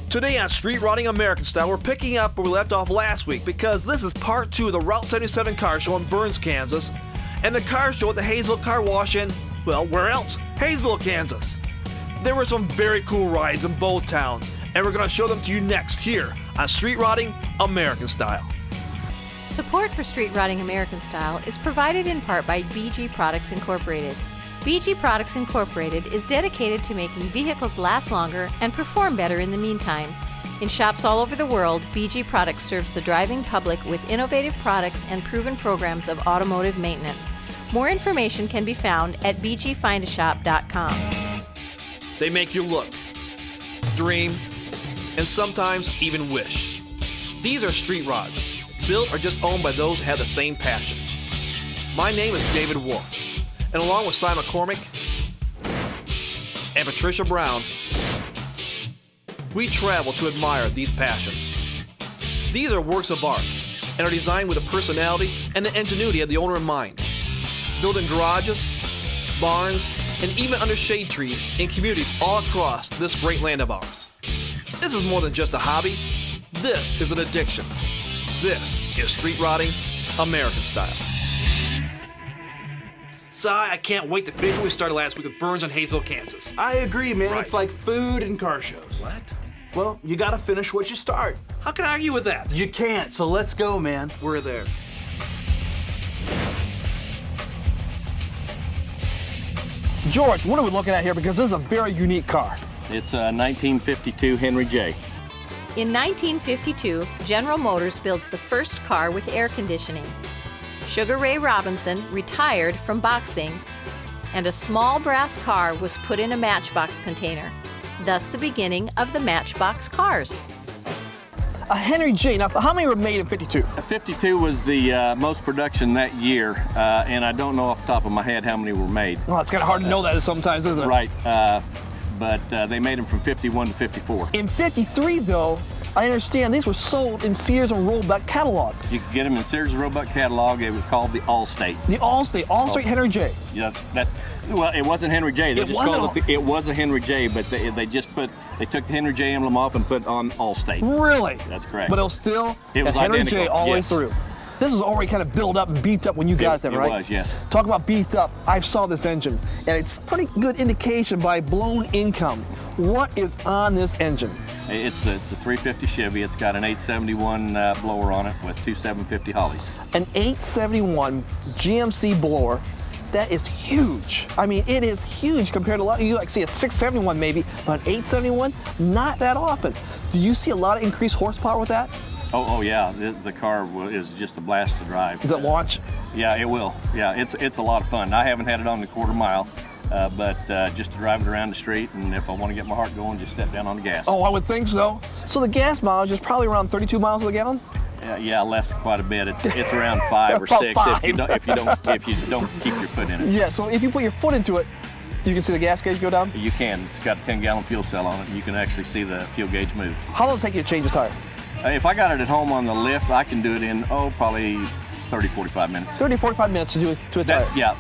Today on Street Rotting American Style, we're picking up where we left off last week because this is part 2 of the Route 77 car show in Burns, Kansas, and the car show at the Haysville Car Wash in, well, where else? Haysville, Kansas. There were some very cool rides in both towns, and we're going to show them to you next here on Street Rotting American Style. Support for Street Rotting American Style is provided in part by BG Products Incorporated. BG Products Incorporated is dedicated to making vehicles last longer and perform better in the meantime. In shops all over the world, BG Products serves the driving public with innovative products and proven programs of automotive maintenance. More information can be found at bgfindashop.com. They make you look, dream, and sometimes even wish. These are street rods, built or just owned by those who have the same passion. My name is David Wolf, and along with Simon McCormick and Patricia Brown, we travel to admire these passions. These are works of art and are designed with the personality and the ingenuity of the owner in mind. Built in garages, barns, and even under shade trees in communities all across this great land of ours. This is more than just a hobby. This is an addiction. This is Street Rotting American Style. Si, I can't wait to finish what we started last week with Burns in Haysville, Kansas. I agree, man. Right. It's like food and car shows. What? Well, you gotta finish what you start. How can I argue with that? You can't, so let's go, man. We're there. George, what are we looking at here? Because this is a very unique car. It's a 1952 Henry J. In 1952, General Motors builds the first car with air conditioning. Sugar Ray Robinson retired from boxing, and a small brass car was put in a Matchbox container, thus the beginning of the Matchbox cars. A Henry J. Now, how many were made in 52? 52 was the most production that year, and I don't know off the top of my head how many were made. Well, it's kind of hard to know that sometimes, isn't it? Right, but they made them from 51 to 54. In 53, though, I understand these were sold in Sears and Roebuck catalog. You could get them in Sears and Roebuck catalog. It was called the Allstate. The Allstate Henry J. Yeah, well, it wasn't Henry J. They It just wasn't? called it was a Henry J, but they took the Henry J emblem off and put on Allstate. Really? That's correct. But it was still It was a Henry J identical, all the way yes. through. This was already kind of built up and beefed up when you got it then, right? It was, yes. Talk about beefed up. I saw this engine, and it's pretty good indication by blown income. What is on this engine? It's a 350 Chevy. It's got an 871 blower on it with two 750 Hollies. An 871 GMC blower. That is huge. I mean, it is huge compared to a lot. You like see a 671 maybe, but an 871, not that often. Do you see a lot of increased horsepower with that? Oh yeah, the car is just a blast to drive. Does it launch? Yeah, it will. Yeah, it's a lot of fun. I haven't had it on the quarter mile, but just to drive it around the street, and if I want to get my heart going, just step down on the gas. Oh, I would think so. So the gas mileage is probably around 32 miles a gallon? Yeah, less quite a bit. It's around 5 or About 6 5. if you don't keep your foot in it. Yeah. So if you put your foot into it, you can see the gas gauge go down. You can. It's got a 10-gallon fuel cell on it. You can actually see the fuel gauge move. How long does it take you to change a tire? If I got it at home on the lift, I can do it in probably 30, 45 minutes. 30, 45 minutes to do it to a tire. Yeah.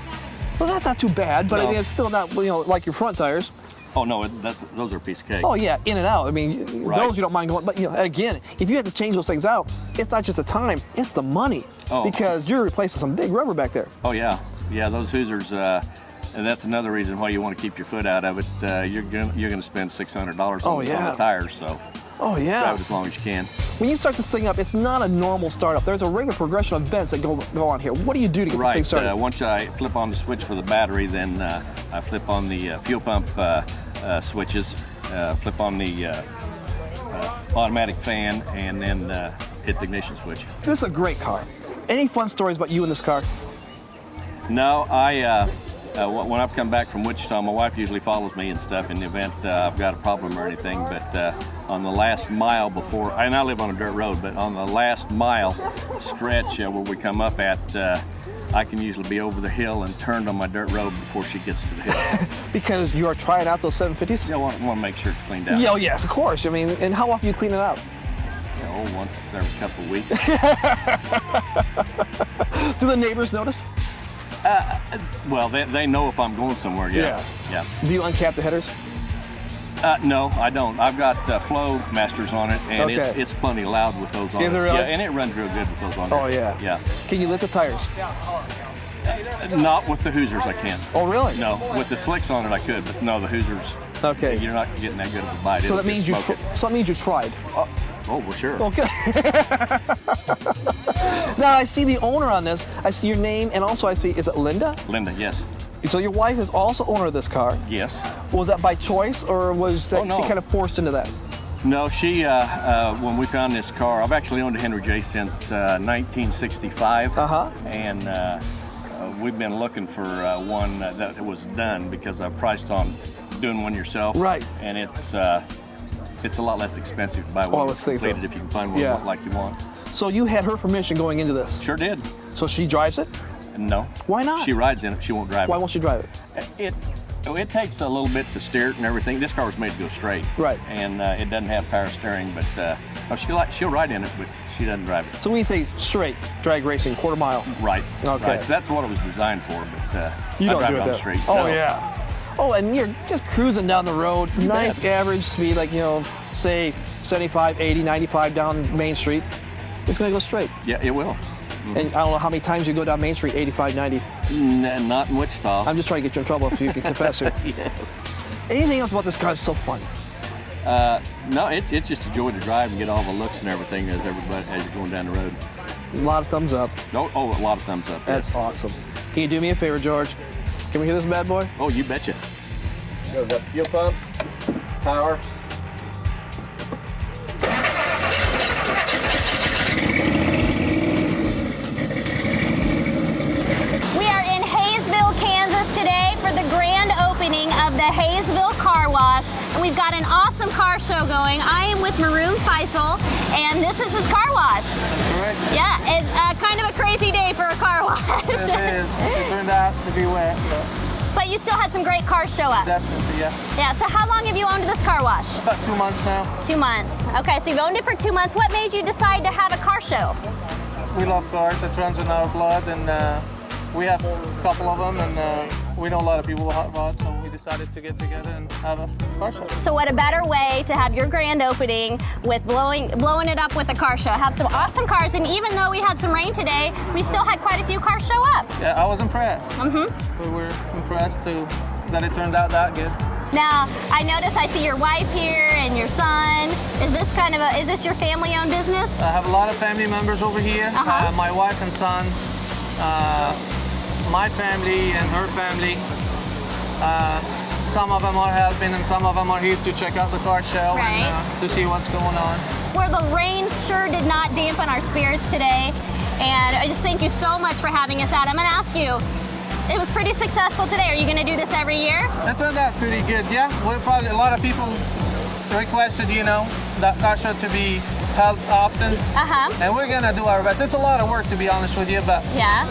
Well, that's not too bad, but I No. mean, it's still not, like your front tires. Oh no, those are a piece of cake. Oh yeah, in and out. I mean, Right. those you don't mind going, but again, if you have to change those things out, it's not just the time, it's the money. Oh. Because you're replacing some big rubber back there. Oh yeah, those Hoosiers. And that's another reason why you want to keep your foot out of it. You're gonna spend $600 on the tires, so Oh yeah. drive it as long as you can. When you start this thing up, it's not a normal startup. There's a regular progression of events that go on here. What do you do to get this thing started? Once I flip on the switch for the battery, then I flip on the fuel pump switches, flip on the automatic fan, and then hit the ignition switch. This is a great car. Any fun stories about you in this car? No, when I've come back from Wichita, my wife usually follows me and stuff in the event I've got a problem or anything, but on the last mile before, and I live on a dirt road, but on the last mile stretch where we come up at, I can usually be over the hill and turned on my dirt road before she gets to the hill. Because you are trying out those 750s? Yeah, I want to make sure it's cleaned out. Yeah, yes, of course. I mean, and how often do you clean it out? Once every couple of weeks. Do the neighbors notice? Well, they know if I'm going somewhere, yeah. Do you uncap the headers? No, I don't. I've got Flow Masters on it, and Okay. it's plenty loud with those on Is it really? Yeah, and it runs real good with those on there. Oh, yeah. Yeah. Can you lift the tires? Not with the Hoosiers, I can't. Oh, really? No, with the slicks on it, I could, but no, the Hoosiers. Okay. You're not getting that good of a bite. So It'll that means just smoke you tried. it. Oh, well, sure. Okay. Now I see the owner on this. I see your name, and also I see, is it Linda? Linda, yes. So your wife is also owner of this car. Yes. Was that by choice, or was that Oh, no. she kind of forced into that? No, she, when we found this car, I've actually owned a Henry J since 1965. Uh-huh. And we've been looking for one that was done because I priced on doing one yourself. Right. And it's a lot less expensive to buy I one would that's think so. completed if you can find one Yeah. like you want. So you had her permission going into this. Sure did. So she drives it? No. Why not? She rides in it. She won't drive Why it. won't she drive it? It takes a little bit to steer it and everything. This car was made to go straight. Right. And it doesn't have power steering, but she'll ride in it, but she doesn't drive it. So when you say straight, drag racing, quarter mile. Right. Okay. Right. So that's what it was designed for, but You I don't drive do it it on the that. street. Oh, No. yeah. Oh, and you're just cruising down the road. Nice average speed, like, say 75, 80, 95 down Main Street. It's going to go straight. Yeah, it will. And I don't know how many times you go down Main Street, 85, 90. Not in Wichita. I'm just trying to get you in trouble if you can confess here. Yes. Anything else about this car is so fun? No, it's just a joy to drive and get all the looks and everything as you're going down the road. A lot of thumbs up. Oh, a lot of thumbs up. That's yes. awesome. Can you do me a favor, George? Can we hear this bad boy? Oh, you betcha. Got fuel pumps, power. We are in Haysville, Kansas today for the grand opening of the Haysville Car Wash. And we've got an awesome car show going. I am with Maroon Faisal, and this is his car wash. Correct. Yeah, it's kind of a crazy day for a car wash. It is. It turned out to be wet, But you still had some great cars show up. definitely, yeah. Yeah, so how long have you owned this car wash? About 2 months now. 2 months. Okay, so you've owned it for 2 months. What made you decide to have a car show? We love cars. It runs in our blood, and we have a couple of them, and we know a lot of people with hot rods, so we decided to get together and have a car show. So what a better way to have your grand opening with blowing it up with a car show. Have some awesome cars, and even though we had some rain today, we still had quite a few cars show up. Yeah, I was impressed. We were impressed that it turned out that good. Now, I notice I see your wife here and your son. Is this your family-owned business? I have a lot of family members over here. Uh-huh. My wife and son, my family and her family. Some of them are helping, and some of them are here to check out the car show Right. and to see what's going on. Where the rain sure did not dampen our spirits today. And I just thank you so much for having us out. I'm gonna ask you, it was pretty successful today. Are you gonna do this every year? It turned out pretty good, yeah. We're probably, a lot of people requested, that car show to be held often. Uh-huh, And we're gonna do our best. It's a lot of work, to be honest with you, but yeah.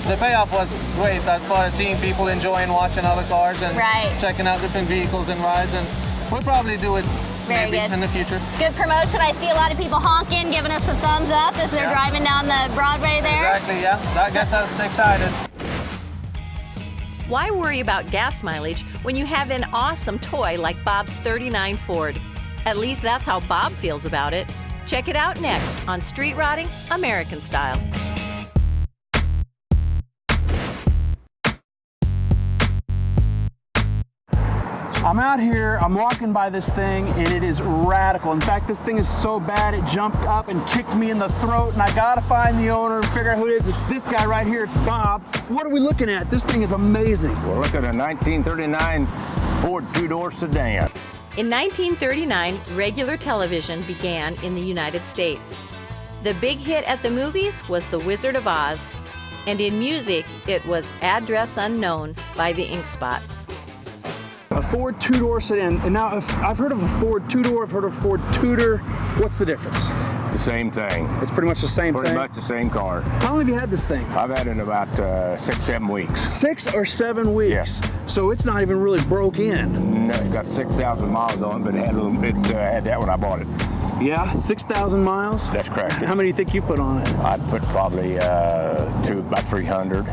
the payoff was great as far as seeing people enjoying watching other cars and Right. checking out different vehicles and rides. And we'll probably do it Very maybe good. in the future. Good promotion. I see a lot of people honking, giving us the thumbs up as they're Yeah. driving down the Broadway there. Exactly, yeah. That gets us excited. Why worry about gas mileage when you have an awesome toy like Bob's 39 Ford? At least that's how Bob feels about it. Check it out next on Street Rotting American Style. I'm out here, I'm walking by this thing, and it is radical. In fact, this thing is so bad, it jumped up and kicked me in the throat, and I gotta find the owner and figure out who it is. It's this guy right here, it's Bob. What are we looking at? This thing is amazing. We're looking at a 1939 Ford two-door sedan. In 1939, regular television began in the United States. The big hit at the movies was The Wizard of Oz, and in music, it was Address Unknown by the Ink Spots. A Ford two-door sedan, and now I've heard of a Ford two-door, I've heard of Ford Tudor. What's the difference? The same thing. It's pretty much the same Pretty thing. much the same car. How long have you had this thing? I've had it in about 6-7 weeks. 6 or 7 weeks? Yes. So it's not even really broke in. No, it's got 6,000 miles on it, but it had that when I bought it. Yeah, 6,000 miles. That's correct. How many do you think you put on it? I'd put probably about 300.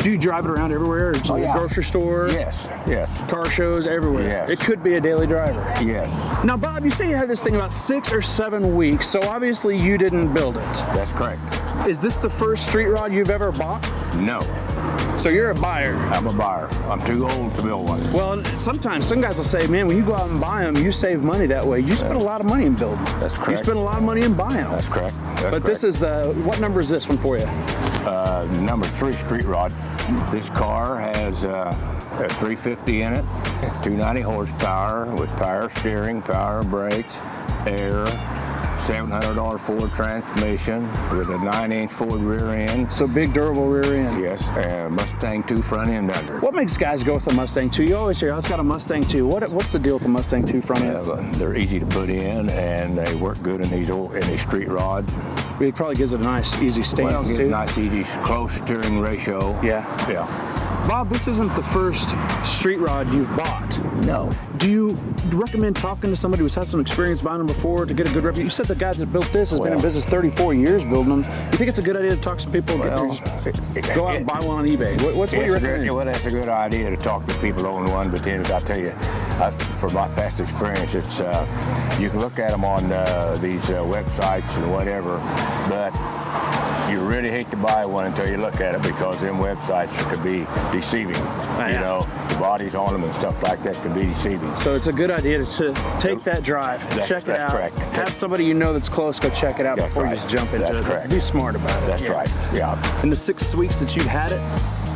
Do you drive it around everywhere? Or yeah. Grocery store? Yes, yes, Car shows everywhere. Yes. It could be a daily driver. yes. Now, Bob, you say you had this thing about 6 or 7 weeks, so obviously you didn't build it. That's correct. Is this the first street rod you've ever bought? No, So you're a buyer. I'm a buyer. I'm too old to build one. Well, sometimes some guys will say, man, when you go out and buy them, you save money that way. You spend a lot of money in building. That's correct. You spend a lot of money in buying them. That's correct. That's But correct. this is what number is this one for you? Number 3 street rod. This car has a 350 in it, 290 horsepower with power steering, power brakes, air, $700 Ford transmission with a 9-inch Ford rear end. So big, durable rear end. Yes, and Mustang 2 front end under. What makes guys go with the Mustang 2? You always hear, oh, it's got a Mustang 2. What's the deal with the Mustang 2 front end? They're easy to put in, and they work good in these street rods. It probably gives it a nice, easy stance, Well, it gives too. a nice, easy, close steering ratio. Yeah. Yeah. Bob, this isn't the first street rod you've bought. No. Do you recommend talking to somebody who's had some experience buying them before to get a good reputation? You said the guy that built this has been in Well- business 34 years building them. You think it's a good idea to talk to some people? Well, Go out and buy one on eBay. What do you recommend? Well, that's a good idea to talk to people who own one, but then I tell you, from my past experience, it's you can look at them on these websites and whatever, but you really hate to buy one until you look at it because them websites could be deceiving. Yeah. You know, the bodies on them and stuff like that can be deceiving. So it's a good idea to take that drive, check it out, correct. have somebody you know that's close go check it out That's before you right. just jump into That's it. correct. Be smart about it. That's Yeah. right. Yeah. In the 6 weeks that you've had it,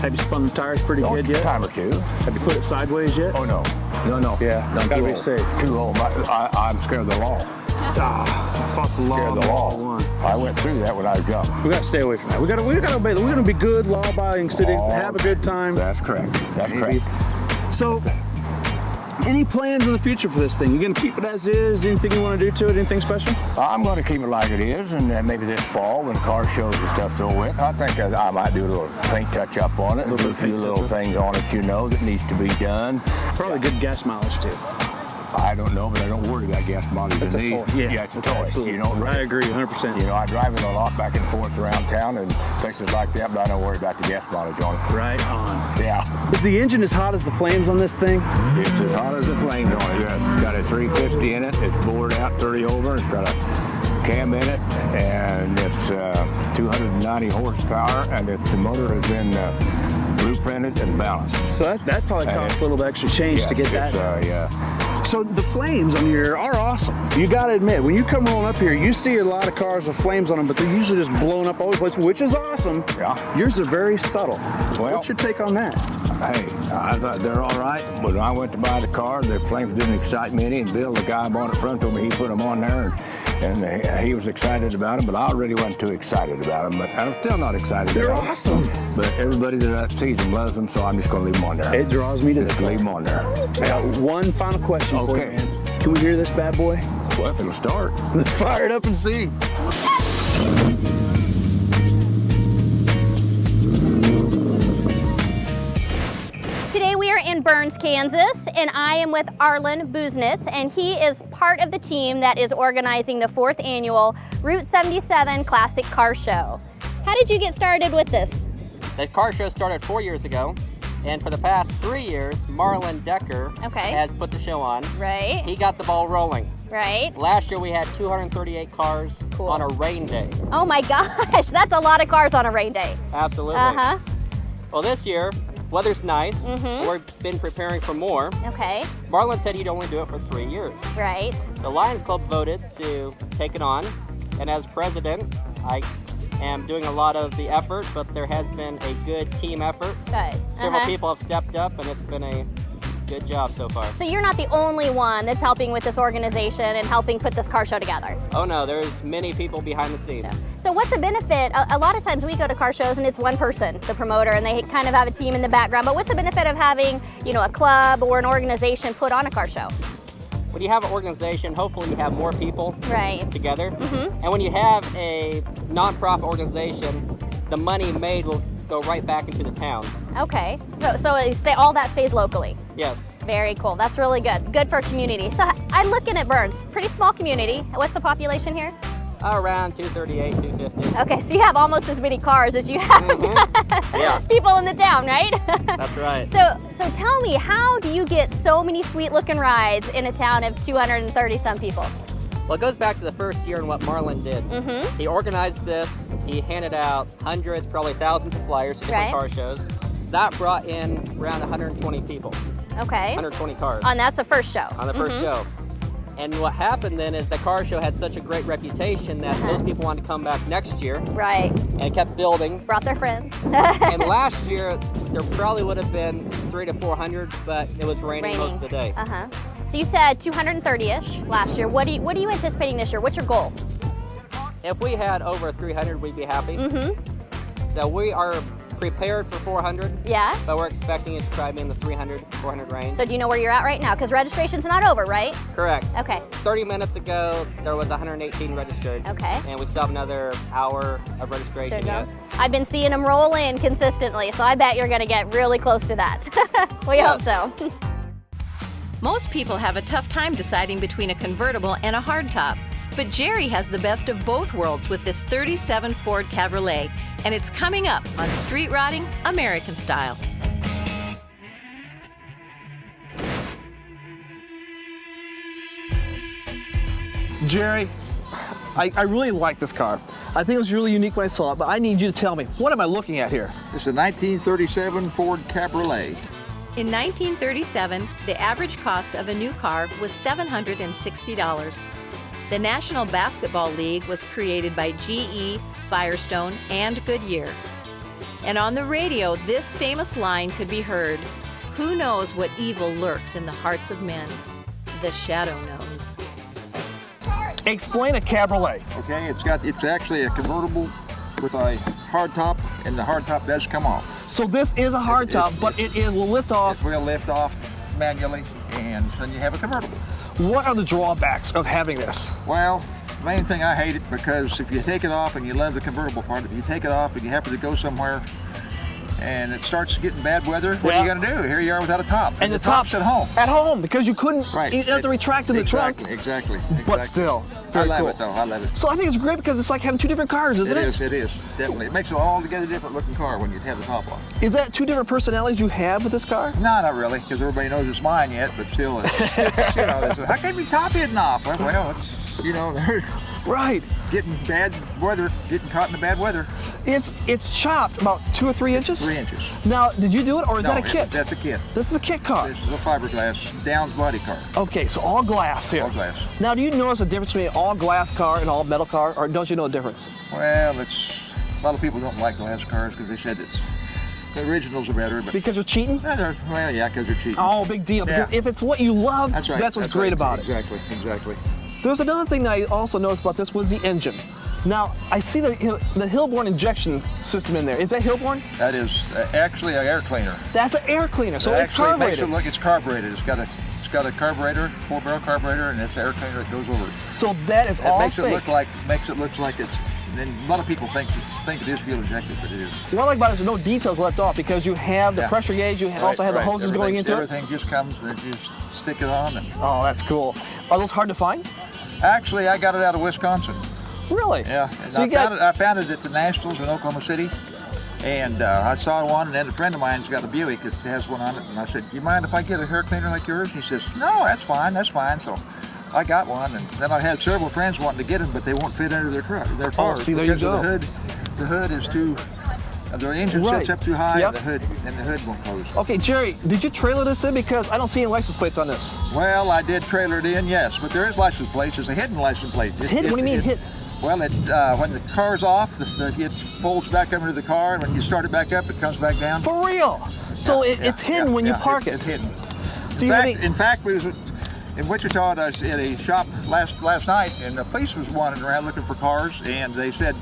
have you spun the tires pretty good A yet? time or two. Have you put it sideways yet? Oh no. No. Yeah, I'm gotta too be old. safe. Too old. I'm scared of the law. Fuck the law. Scared of the law. I went through that when I was young. We gotta stay away from that. We gotta obey. We're gonna be good, law-abiding citizens. Oh, Have a good time. That's correct. That's correct. So, any plans in the future for this thing? You gonna keep it as is? Anything you want to do to it? Anything special? I'm going to keep it like it is, and then maybe this fall when car shows and stuff's over with, I think I might do a little paint touch up on it, do a few little things on it, that needs to be done. Probably good gas mileage too. I don't know, but I don't worry about gas mileage. It's a toy. Yeah, it's a toy. Absolutely. You know, I agree 100%. You know, I drive it a lot back and forth around town and places like that, but I don't worry about the gas mileage on it. Right on. Yeah. Is the engine as hot as the flames on this thing? It's as hot as the flames on it. Yeah, it's got a 350 in it. It's bored out 30 over. It's got a cam in it, and it's 290 horsepower, and the motor has been blueprinted and balanced. So that probably And costs a little bit extra change to get that. Yeah. So the flames on here are awesome. You gotta admit, when you come rolling up here, you see a lot of cars with flames on them, but they're usually just blowing up all over the place, which is awesome. Yeah. Yours are very subtle. Well- What's your take on that? Hey, I thought they're all right. When I went to buy the car, the flames didn't excite me any. And Bill, the guy bought it front, told me he put them on there, and he was excited about them. But I really wasn't too excited about them. But I'm still not excited. They're about awesome. them. But everybody that sees them loves them, so I'm just going to leave them on there. It draws me to Just the leave them on there. I got one final question for you, Okay. man. Can we hear this bad boy? Well, if it'll start. Let's fire it up and see. Today we are in Burns, Kansas, and I am with Arlen Buznitz, and he is part of the team that is organizing the 4th annual Route 77 Classic Car Show. How did you get started with this? The car show started 4 years ago, and for the past 3 years, Marlon Decker has put the show on. Right. He got the ball rolling. Right. Last year we had 238 cars on a rain day. Oh my gosh, that's a lot of cars on a rain day. Absolutely. Uh-huh. Well, this year, weather's nice. We've been preparing for more. Okay. Marlon said he'd only do it for 3 years. Right. The Lions Club voted to take it on, and as president, I am doing a lot of the effort, but there has been a good team effort. Good. Several people have stepped up, and it's been a good job so far. So you're not the only one that's helping with this organization and helping put this car show together. Oh no, there's many people behind the scenes. So what's the benefit? A lot of times we go to car shows and it's one person, the promoter, and they kind of have a team in the background. But what's the benefit of having, a club or an organization put on a car show? When you have an organization, hopefully you have more people together. Mm-hmm. And when you have a non-profit organization, the money made will go right back into the town. Okay. So all that stays locally. Yes. Very cool. That's really good. Good for a community. So I'm looking at Burns. Pretty small community. What's the population here? Around 238, 250. Okay, so you have almost as many cars as you have Yeah. people in the town, right? That's right. So tell me, how do you get so many sweet-looking rides in a town of 230-some people? Well, it goes back to the first year and what Marlon did. He organized this. He handed out hundreds, probably thousands of flyers to different car shows. That brought in around 120 people. Okay. 120 cars. And that's the first show. On the first show. And what happened then is the car show had such a great reputation that those people wanted to come back next year. Right. And it kept building. Brought their friends. And last year, there probably would have been 300 to 400, but it was raining most of the day. So you said 230-ish last year. What are you anticipating this year? What's your goal? If we had over 300, we'd be happy. So we are prepared for 400. Yeah. But we're expecting it to probably be in the 300, 400 range. So do you know where you're at right now? Because registration's not over, right? Correct. Okay. 30 minutes ago, there was 118 registered. Okay. And we still have another hour of registration yet. I've been seeing them roll in consistently, so I bet you're going to get really close to that. We hope so. Most people have a tough time deciding between a convertible and a hardtop, but Jerry has the best of both worlds with this 37 Ford Cabriolet, and it's coming up on Street Rotting American Style. Jerry, I really like this car. I think it was really unique when I saw it, but I need you to tell me, what am I looking at here? It's a 1937 Ford Cabriolet. In 1937, the average cost of a new car was $760. The National Basketball League was created by GE, Firestone, and Goodyear. And on the radio, this famous line could be heard: "Who knows what evil lurks in the hearts of men? The shadow knows." Explain a Cabriolet. Okay, it's actually a convertible with a hardtop, and the hardtop does come off. So this is a hardtop, but it will lift off. It will lift off manually, and then you have a convertible. What are the drawbacks of having this? Well, the main thing, I hate it because if you take it off and you love the convertible part, if you take it off and you happen to go somewhere and it starts getting bad weather, what are you going to do? Here you are without a top. And the top's at home. At home, because you couldn't, Right. it doesn't retract in the trunk. Exactly. But still, very I love cool. it though, I love it. So I think it's great because it's like having two different cars, isn't it? It is, definitely. It makes it all together different looking car when you have the top on. Is that two different personalities you have with this car? No, not really, because everybody knows it's mine yet, but still, it's you know, how come your top hidden off? Well, it's, you know, there's right. Getting bad weather, getting caught in the bad weather. It's chopped about 2 or 3 inches? 3 inches. Now, did you do it, or is that a kit? That's a kit. This is a kit car? This is a fiberglass Downs body car. Okay, so all glass here. All glass. Now, do you notice a difference between an all glass car and all metal car, or don't you know a difference? Well, a lot of people don't like glass cars because they said the originals are better. But because they're cheating? Well, yeah, because they're cheating. Oh, big deal. Yeah. Because if it's what you love, that's right. That's what's great about it. Exactly. There's another thing that I also noticed about this was the engine. Now, I see the Hillborn injection system in there. Is that Hillborn? That is actually an air cleaner. That's an air cleaner, so it's carbureted. carbureted. It makes it look, it's carbureted. It's got a carburetor, 4-barrel carburetor, and it's the air cleaner that goes over it. So that is all makes fake. Makes it look like it's. And a lot of people think it is fuel injected, but it is. What I like about it is there's no details left off because you have the pressure gauge. You also have the hoses going into it. Everything just comes and you just stick it on. And oh, that's cool. Are those hard to find? Actually, I got it out of Wisconsin. Really? Yeah. So I found it at the Nationals in Oklahoma City, and I saw one, and then a friend of mine's got a Buick that has one on it, and I said, "Do you mind if I get a hair cleaner like yours?" And he says, "No, that's fine. So I got one, and then I had several friends wanting to get them, but they won't fit under their car. Oh, see, there you go. The hood is too. The engine sits up too high, and the hood won't close. Okay, Jerry, did you trailer this in? Because I don't see any license plates on this. Well, I did trailer it in, yes, but there is license plates. There's a hidden license plate. Hidden? What do you mean hidden? Well, when the car's off, it folds back under the car, and when you start it back up, it comes back down. For real? So it's hidden when you park it? It's hidden. In fact, we was in Wichita at a shop last night, and the police was wandering around looking for cars, and they said,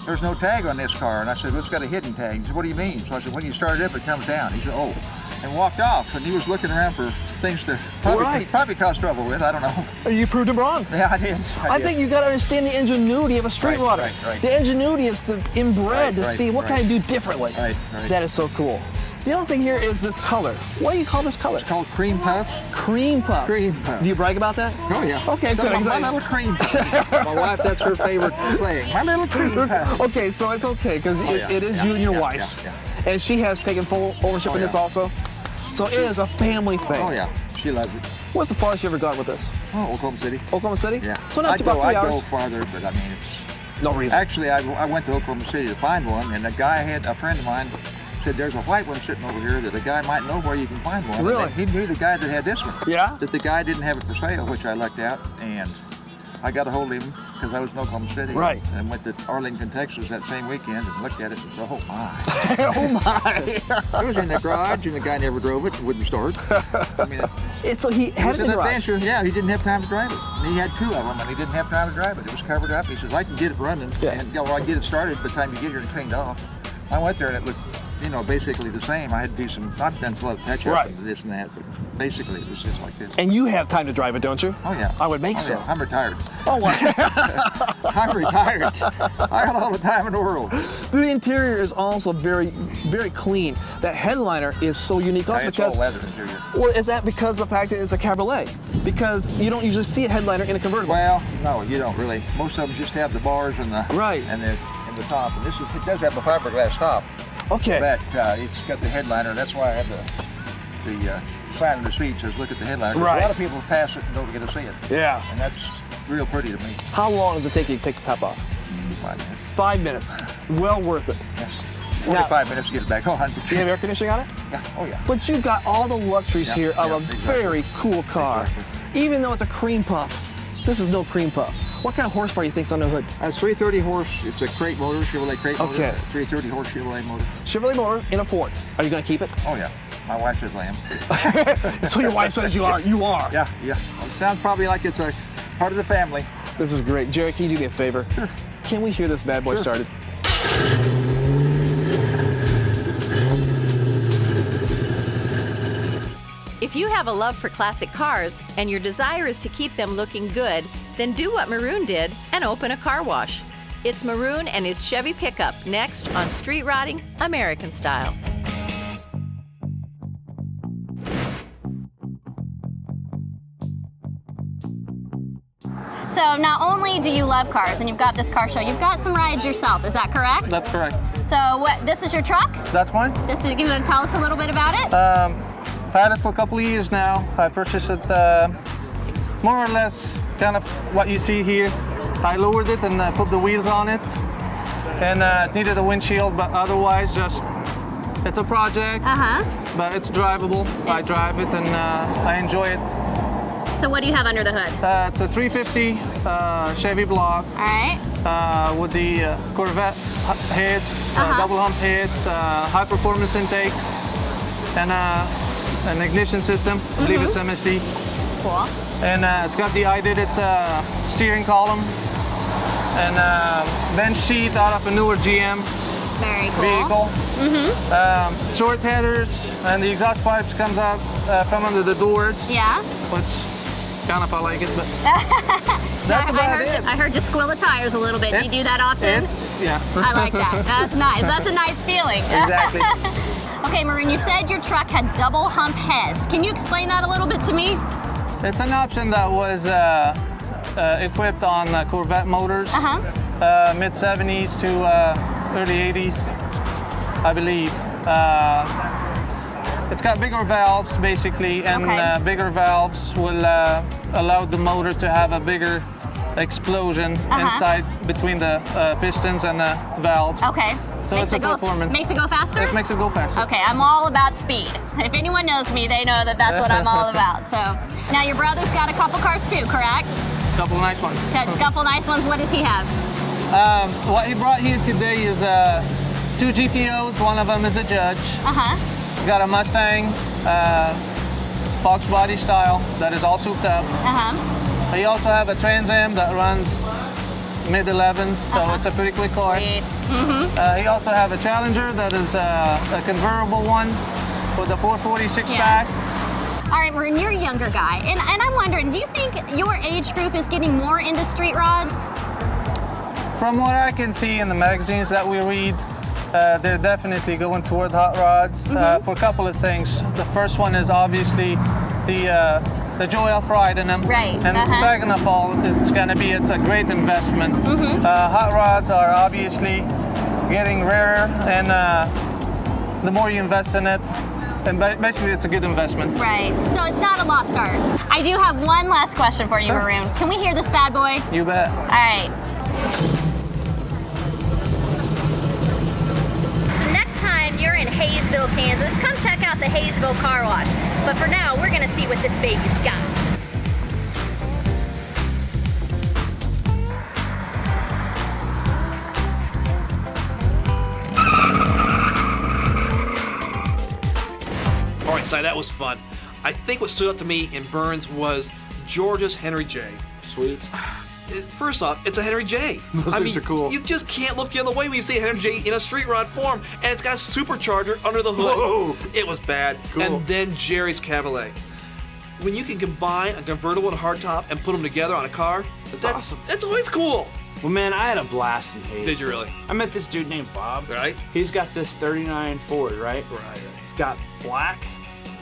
"There's no tag on this car." And I said, "Well, it's got a hidden tag." He said, "What do you mean?" So I said, "When you start it up, it comes down." He said, "Oh," and walked off. And he was looking around for things to probably cause trouble with. I don't know. You proved him wrong. Yeah, I did. I think you got to understand the ingenuity of a street rodder. Right. The ingenuity is inbred to see what can I do differently. Right. That is so cool. The other thing here is this color. What do you call this color? It's called cream puff. Cream puff. Cream puff. Do you brag about that? Oh yeah. Okay, good. My little cream puff. My wife, that's her favorite saying. My little cream puff. Okay, so it's okay because it is you and your wife's. And she has taken full ownership in this also. So it is a family thing. Oh yeah, she loves it. What's the farthest you ever gone with this? Oh, Oklahoma City. Oklahoma City? Yeah. So not about 3 hours. I'd go farther, but I mean, it's no reason. Actually, I went to Oklahoma City to find one, and a friend of mine said there's a white one sitting over here that a guy might know where you can find one. Really? And he knew the guy that had this one. Yeah? That the guy didn't have it for sale, which I lucked out, and I got a hold of him because I was in Oklahoma City. Right. And went to Arlington, Texas that same weekend and looked at it and said, oh my. Oh my. It was in the garage and the guy never drove it, wouldn't start. I mean, so he had it was it in an the garage. adventure. Yeah, he didn't have time to drive it. And he had 2 of them and he didn't have time to drive it. It was covered up. He says, I can get it running and I get it started by the time you get here and cleaned off. I went there and it looked, basically the same. I had to do I've done a lot of touch up and this and that, but basically it was just like this. And you have time to drive it, don't you? Oh yeah. I would make so. Yeah. I'm retired. Oh, wow. I'm retired. I got all the time in the world. The interior is also very, very clean. That headliner is so unique also It's because all leather interior. Well, is that because of the fact that it's a cabriolet? Because you don't usually see a headliner in a convertible. Well, no, you don't really. Most of them just have the bars and the and the top. And it does have a fiberglass top. Okay. But it's got the headliner. That's why I have the sign in the seat says look at the headliner. Right. A lot of people pass it and don't get to see it. Yeah. And that's real pretty to me. How long does it take you to take the top off? 5 minutes. 5 minutes. Well worth it. Yeah. 45 minutes to get it back on. Do you have air conditioning on it? Yeah. Oh yeah. But you've got all the luxuries here of a very cool car. Exactly. Even though it's a cream puff, this is no cream puff. What kind of horsepower do you think's on the hood? It's 330 horse. It's a crate motor, Chevrolet crate motor. Okay. 330 horse Chevrolet motor. Chevrolet motor in a Ford. Are you going to keep it? Oh yeah. My wife says I am. So your wife says you are. You are. Yeah, yeah. It sounds probably like it's a part of the family. This is great. Jerry, can you do me a favor? Sure. Can we hear this bad boy started? If you have a love for classic cars and your desire is to keep them looking good, then do what Maroon did and open a car wash. It's Maroon and his Chevy pickup next on Street Rotting American Style. So not only do you love cars and you've got this car show, you've got some rides yourself, is that correct? That's correct. So this is your truck? That's mine. You want to tell us a little bit about it? I've had it for a couple of years now. I purchased it more or less kind of what you see here. I lowered it and put the wheels on it. And it needed a windshield, but otherwise it's a project, but it's drivable. I drive it and I enjoy it. So what do you have under the hood? It's a 350 Chevy block. All right. With the Corvette heads, double hump heads, high performance intake, and an ignition system. I believe it's MSD. Cool. And it's got the I Did It steering column and bench seat out of a newer GM Very cool. vehicle. Short headers, and the exhaust pipes comes out from under the doors. Yeah. Which kind of I like it, but that's about it. I heard you squill the tires a little bit. Do you do that often? Yeah. I like that. That's nice. That's a nice feeling. Exactly. Okay, Maroon, you said your truck had double hump heads. Can you explain that a little bit to me? It's an option that was equipped on Corvette motors, mid 70s to early 80s, I believe. It's got bigger valves basically, and bigger valves will allow the motor to have a bigger explosion inside between the pistons and the valves. Okay. So it's a performance. Makes it go faster? It makes it go faster. Okay, I'm all about speed. If anyone knows me, they know that that's what I'm all about. So now your brother's got a couple cars too, correct? Couple nice ones. A couple nice ones. What does he have? What he brought here today is 2 GTOs. One of them is a Judge. He's got a Mustang, Fox body style that is all souped up. He also have a Trans Am that runs mid 11s, so it's a pretty quick car. Sweet. He also have a Challenger that is a convertible one with a 446 pack. All right, Maroon, you're a younger guy, and I'm wondering, do you think your age group is getting more into street rods? From what I can see in the magazines that we read, they're definitely going toward hot rods for a couple of things. The first one is obviously the joy of riding them. Right. And second of all, it's a great investment. Hot rods are obviously getting rarer, and the more you invest in it, and basically it's a good investment. Right. So it's not a lost art. I do have one last question for you, Maroon. Can we hear this bad boy? You bet. All right. So next time you're in Haysville, Kansas, come check out the Haysville Car Wash. But for now, we're gonna see what this baby's got. All right, Si, that was fun. I think what stood out to me in Burns was George's Henry J. Sweet. First off, it's a Henry J. Those things are cool. You just can't look the other way when you see a Henry J in a street rod form, and it's got a supercharger under the hood. Whoa. It was bad. Cool. And then Jerry's Cavalier. When you can combine a convertible and a hardtop and put them together on a car, That's awesome. That's always cool. Well, man, I had a blast in Haysville. Did you really? I met this dude named Bob. Right. He's got this 39 Ford, right? Right. It's got black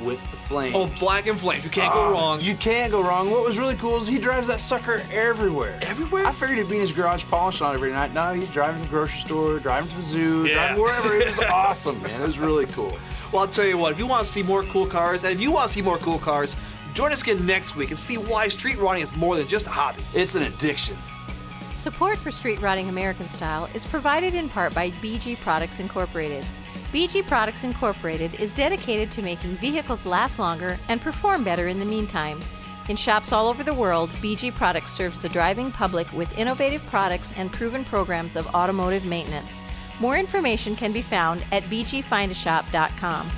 with the flames. Oh, black and flames. You can't go wrong. You can't go wrong. What was really cool is he drives that sucker everywhere. Everywhere? I figured he'd be in his garage polishing on every night. No, he's driving to the grocery store, driving to the zoo, driving wherever. It was awesome, man. It was really cool. Well, I'll tell you what, if you want to see more cool cars, join us again next week and see why street rodding is more than just a hobby. It's an addiction. Support for Street Rodding American Style is provided in part by BG Products Incorporated. BG Products Incorporated is dedicated to making vehicles last longer and perform better in the meantime. In shops all over the world, BG Products serves the driving public with innovative products and proven programs of automotive maintenance. More information can be found at bgfindashop.com.